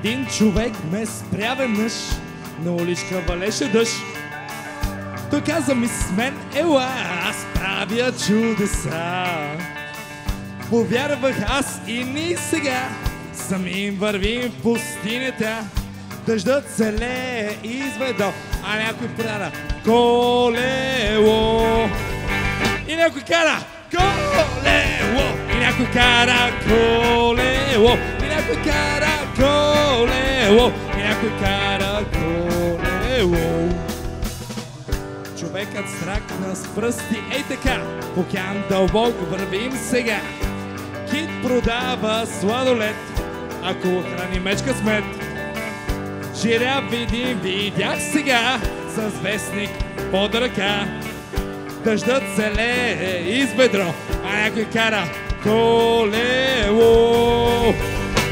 Един човек ме спря веднъж, на уличка валеше дъжд. Той каза ми с мен, ела, аз правя чудеса. Повярвах аз и ние сега, сами вървим в пустинята. Дъждът се лее изведо, а някой прара колело. И някой кара колело, и някой кара колело, и някой кара колело, и някой кара колело. Човекът сракна с пръсти, ей така, в океан дълбок вървим сега. Кит продава сладолет, ако храни мечка с мед. Жиря видях сега, с вестник под ръка. Дъждът се лее из бедро, а някой кара колело.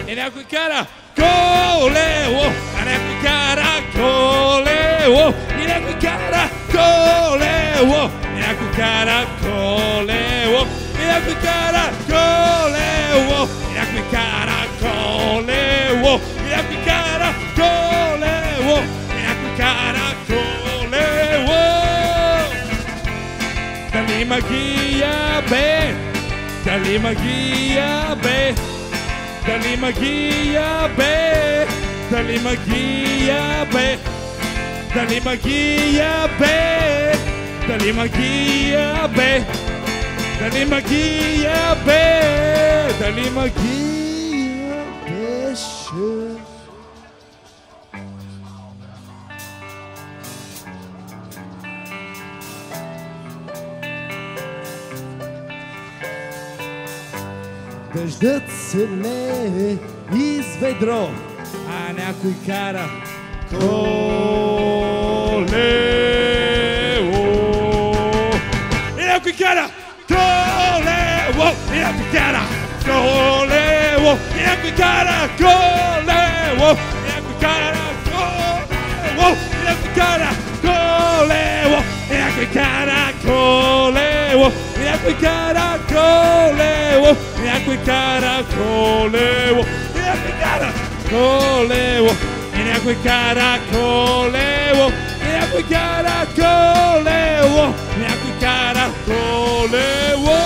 И някой кара колело, а някой кара колело. И някой кара колело, и някой кара колело. И някой кара колело, и някой кара колело. И някой кара колело, и някой кара колело. Дали магия бе? Дали магия бе? Дали магия бе? Дали магия бе? Дали магия бе? Дали магия бе? Дали магия бе? Дали магия беше? Дъждът се лее из ведро, а някой кара колело. И някой кара колело, и някой кара колело, и някой кара колело, и някой кара колело, и някой кара колело, и някой кара колело, и някой кара колело, и някой кара колело, и някой кара колело, и някой кара колело, и някой кара колело, и някой кара колело.